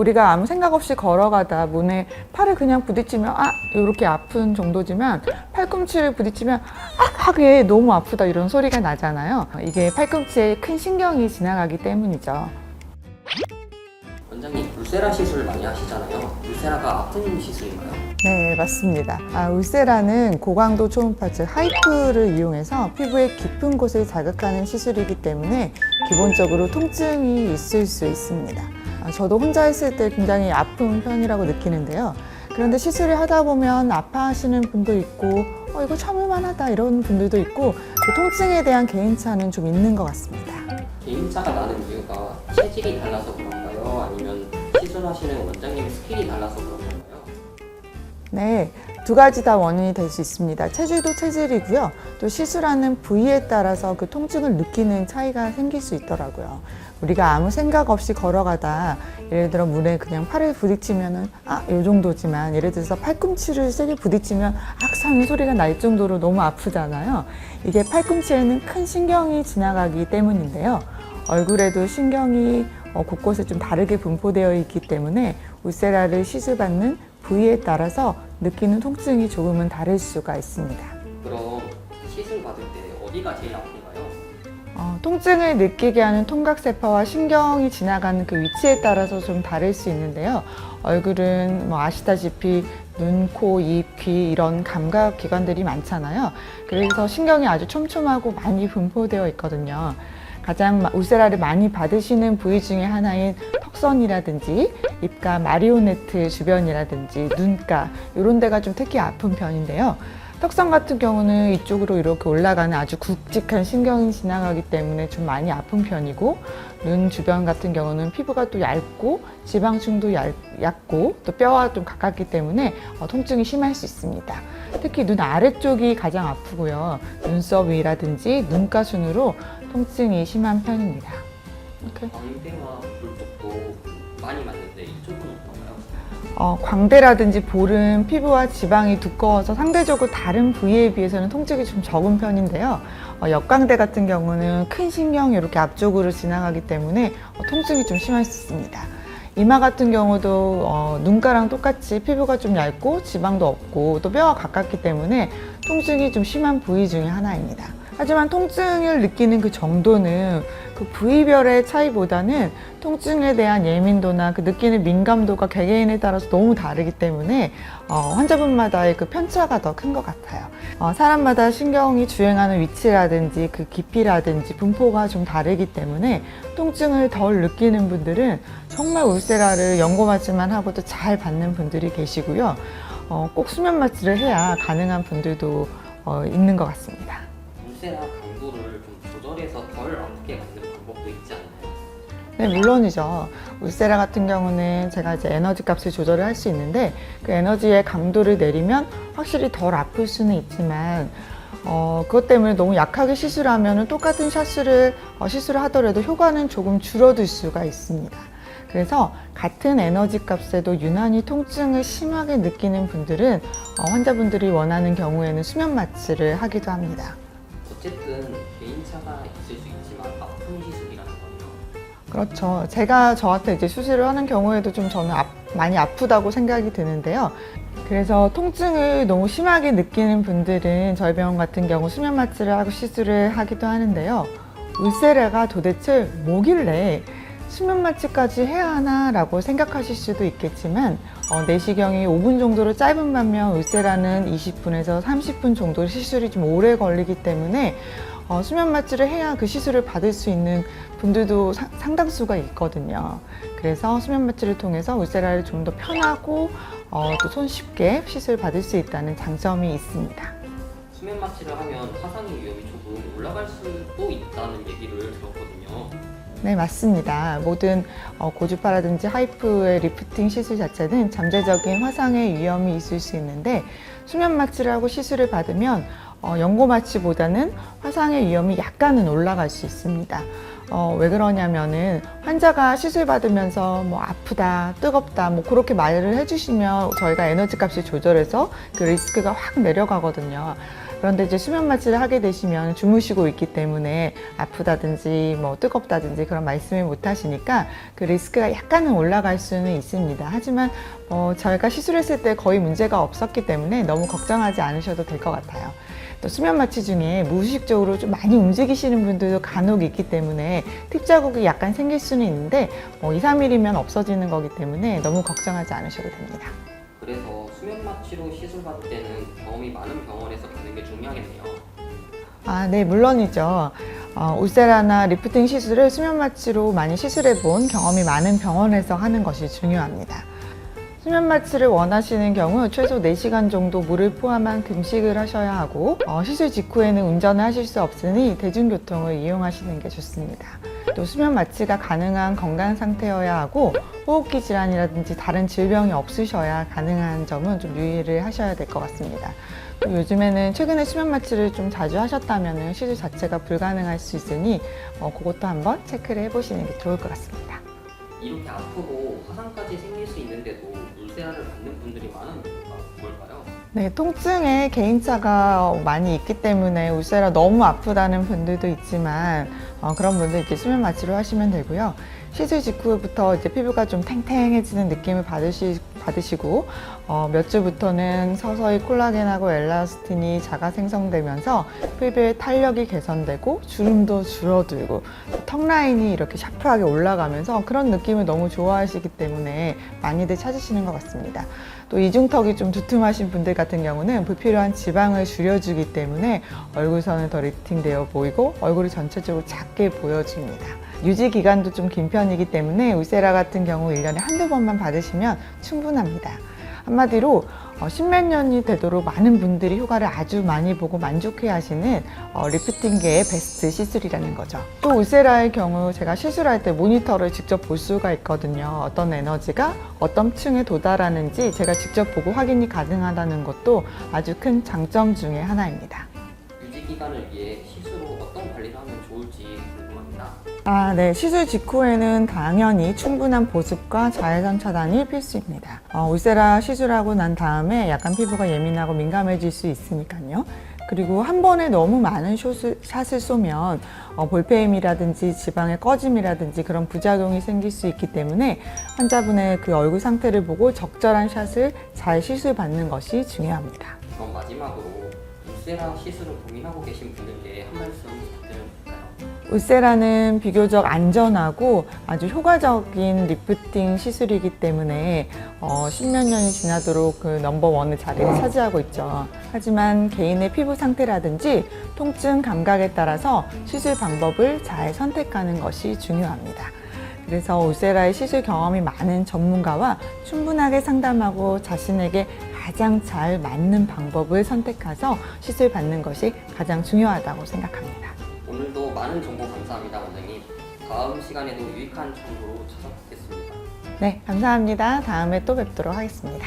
우리가 아무 생각 없이 걸어가다 문에 팔을 그냥 부딪히면 이렇게 아픈 정도지만 팔꿈치를 부딪히면 하게 너무 아프다 이런 소리가 나잖아요. 이게 팔꿈치에 큰 신경이 지나가기 때문이죠. 원장님, 울세라 시술 많이 하시잖아요. 울세라가 아픈 시술인가요? 네, 맞습니다. 울세라는 고강도 초음파, 즉 하이프를 이용해서 피부의 깊은 곳을 자극하는 시술이기 때문에 기본적으로 통증이 있을 수 있습니다. 저도 혼자 했을 때 굉장히 아픈 편이라고 느끼는데요. 그런데 시술을 하다 보면 아파하시는 분도 있고 이거 참을만하다 이런 분들도 있고 그 통증에 대한 개인차는 좀 있는 것 같습니다. 개인차가 나는 이유가 체질이 달라서 그런가요? 아니면 시술하시는 원장님의 스킬이 달라서 그런 건가요? 네, 두 가지 다 원인이 될 수 있습니다. 체질도 체질이고요. 또 시술하는 부위에 따라서 그 통증을 느끼는 차이가 생길 수 있더라고요. 우리가 아무 생각 없이 걸어가다 예를 들어 문에 그냥 팔을 부딪히면은 요 정도지만 예를 들어서 팔꿈치를 세게 부딪히면 하는 소리가 날 정도로 너무 아프잖아요. 이게 팔꿈치에는 큰 신경이 지나가기 때문인데요. 얼굴에도 신경이 곳곳에 좀 다르게 분포되어 있기 때문에 울세라를 시술받는 부위에 따라서 느끼는 통증이 조금은 다를 수가 있습니다. 그럼 시술 받을 때 어디가 제일 아픈가요? 통증을 느끼게 하는 통각세포와 신경이 지나가는 그 위치에 따라서 좀 다를 수 있는데요. 얼굴은 아시다시피 눈, 코, 입, 귀 이런 감각 기관들이 많잖아요. 그래서 신경이 아주 촘촘하고 많이 분포되어 있거든요. 가장 울세라를 많이 받으시는 부위 중에 하나인 턱선이라든지 입가 마리오네트 주변이라든지 눈가 이런 데가 좀 특히 아픈 편인데요. 턱선 같은 경우는 이쪽으로 이렇게 올라가는 아주 굵직한 신경이 지나가기 때문에 좀 많이 아픈 편이고 눈 주변 같은 경우는 피부가 또 얇고 지방층도 얇고 또 뼈와 좀 가깝기 때문에 통증이 심할 수 있습니다. 특히 눈 아래쪽이 가장 아프고요. 눈썹 위라든지 눈가 순으로 통증이 심한 편입니다. 광대와 볼 쪽도 많이 맞는데 이쪽은 어떤가요? 광대라든지 볼은 피부와 지방이 두꺼워서 상대적으로 다른 부위에 비해서는 통증이 좀 적은 편인데요. 역광대 같은 경우는 큰 신경이 이렇게 앞쪽으로 지나가기 때문에 통증이 좀 심할 수 있습니다. 이마 같은 경우도 눈가랑 똑같이 피부가 좀 얇고 지방도 없고 또 뼈와 가깝기 때문에 통증이 좀 심한 부위 중에 하나입니다. 하지만 통증을 느끼는 그 정도는 그 부위별의 차이보다는 통증에 대한 예민도나 그 느끼는 민감도가 개개인에 따라서 너무 다르기 때문에 환자분마다의 그 편차가 더 큰 것 같아요. 사람마다 신경이 주행하는 위치라든지 그 깊이라든지 분포가 좀 다르기 때문에 통증을 덜 느끼는 분들은 정말 울세라를 연고 마취만 하고도 잘 받는 분들이 계시고요. 꼭 수면 마취를 해야 가능한 분들도 있는 것 같습니다. 울세라 강도를 좀 조절해서 덜 아프게 만드는 방법도 있지 않나요? 네, 물론이죠. 울세라 같은 경우는 제가 이제 에너지 값을 조절을 할 수 있는데 그 에너지의 강도를 내리면 확실히 덜 아플 수는 있지만 그것 때문에 너무 약하게 시술하면 똑같은 시술을 하더라도 효과는 조금 줄어들 수가 있습니다. 그래서 같은 에너지 값에도 유난히 통증을 심하게 느끼는 분들은 환자분들이 원하는 경우에는 수면 마취를 하기도 합니다. 어쨌든 개인차가 있을 수 있지만 아픈 시술이라는 거죠. 그렇죠. 제가 저한테 이제 수술을 하는 경우에도 좀 저는 많이 아프다고 생각이 드는데요. 그래서 통증을 너무 심하게 느끼는 분들은 저희 병원 같은 경우 수면 마취를 하고 시술을 하기도 하는데요. 울세라가 도대체 뭐길래 수면 마취까지 해야 하나 라고 생각하실 수도 있겠지만 내시경이 5분 정도로 짧은 반면 울세라는 20분에서 30분 정도 시술이 좀 오래 걸리기 때문에 수면 마취를 해야 그 시술을 받을 수 있는 분들도 상당수가 있거든요. 그래서 수면 마취를 통해서 울세라를 좀 더 편하고 또 손쉽게 시술 받을 수 있다는 장점이 있습니다. 수면 마취를 하면 화상의 위험이 조금 올라갈 수도 있다는 얘기를 들었거든요. 네, 맞습니다. 모든 고주파라든지 하이프의 리프팅 시술 자체는 잠재적인 화상의 위험이 있을 수 있는데 수면 마취를 하고 시술을 받으면 연고 마취보다는 화상의 위험이 약간은 올라갈 수 있습니다. 왜 그러냐면은 환자가 시술 받으면서 뭐 아프다, 뜨겁다, 뭐 그렇게 말을 해주시면 저희가 에너지 값을 조절해서 그 리스크가 확 내려가거든요. 그런데 이제 수면 마취를 하게 되시면 주무시고 있기 때문에 아프다든지 뭐 뜨겁다든지 그런 말씀을 못 하시니까 그 리스크가 약간은 올라갈 수는 있습니다. 하지만 저희가 시술했을 때 거의 문제가 없었기 때문에 너무 걱정하지 않으셔도 될 것 같아요. 또 수면 마취 중에 무의식적으로 좀 많이 움직이시는 분들도 간혹 있기 때문에 팁 자국이 약간 생길 수는 있는데 2, 3일이면 없어지는 거기 때문에 너무 걱정하지 않으셔도 됩니다. 그래서 수면 마취로 시술 받을 때는 경험이 많은 병원에서 받는 게 중요하겠네요. 네, 물론이죠. 울세라나 리프팅 시술을 수면 마취로 많이 시술해 본 경험이 많은 병원에서 하는 것이 중요합니다. 수면 마취를 원하시는 경우 최소 4시간 정도 물을 포함한 금식을 하셔야 하고 시술 직후에는 운전을 하실 수 없으니 대중교통을 이용하시는 게 좋습니다. 또 수면 마취가 가능한 건강 상태여야 하고 호흡기 질환이라든지 다른 질병이 없으셔야 가능한 점은 좀 유의를 하셔야 될 것 같습니다. 또 요즘에는 최근에 수면 마취를 좀 자주 하셨다면 시술 자체가 불가능할 수 있으니 그것도 한번 체크를 해보시는 게 좋을 것 같습니다. 이렇게 아프고 화상까지 생길 수 있는데도 울세라를 받는 분들이 많은 이유가 뭘까요? 네, 통증에 개인차가 많이 있기 때문에 울세라 너무 아프다는 분들도 있지만 그런 분들 이렇게 수면 마취로 하시면 되고요. 시술 직후부터 이제 피부가 좀 탱탱해지는 느낌을 받으시고 몇 주부터는 서서히 콜라겐하고 엘라스틴이 자가 생성되면서 피부의 탄력이 개선되고 주름도 줄어들고 턱 라인이 이렇게 샤프하게 올라가면서 그런 느낌을 너무 좋아하시기 때문에 많이들 찾으시는 것 같습니다. 또 이중턱이 좀 두툼하신 분들 같은 경우는 불필요한 지방을 줄여주기 때문에 얼굴선은 더 리프팅되어 보이고 얼굴이 전체적으로 작게 보여집니다. 유지 기간도 좀 긴 편이기 때문에 울세라 같은 경우 1년에 한두 번만 받으시면 충분합니다. 한마디로 10몇 년이 되도록 많은 분들이 효과를 아주 많이 보고 만족해 하시는 리프팅계의 베스트 시술이라는 거죠. 또 울세라의 경우 제가 시술할 때 모니터를 직접 볼 수가 있거든요. 어떤 에너지가 어떤 층에 도달하는지 제가 직접 보고 확인이 가능하다는 것도 아주 큰 장점 중에 하나입니다. 유지 기간을 위해 시술 후 어떤 관리를 하면 좋을지 궁금합니다. 네. 시술 직후에는 당연히 충분한 보습과 자외선 차단이 필수입니다. 울세라 시술하고 난 다음에 약간 피부가 예민하고 민감해질 수 있으니까요. 그리고 한 번에 너무 많은 샷을 쏘면 볼페임이라든지 지방의 꺼짐이라든지 그런 부작용이 생길 수 있기 때문에 환자분의 그 얼굴 상태를 보고 적절한 샷을 잘 시술받는 것이 중요합니다. 그럼 마지막으로 울세라 시술을 고민하고 계신 분들께 한 말씀 부탁드려도 될까요? 울세라는 비교적 안전하고 아주 효과적인 리프팅 시술이기 때문에 10몇 년이 지나도록 그 넘버원의 자리를 차지하고 있죠. 하지만 개인의 피부 상태라든지 통증 감각에 따라서 시술 방법을 잘 선택하는 것이 중요합니다. 그래서 울세라의 시술 경험이 많은 전문가와 충분하게 상담하고 자신에게 가장 잘 맞는 방법을 선택해서 시술 받는 것이 가장 중요하다고 생각합니다. 오늘도 많은 정보 감사합니다, 원장님. 다음 시간에도 유익한 정보로 찾아뵙겠습니다. 네, 감사합니다. 다음에 또 뵙도록 하겠습니다.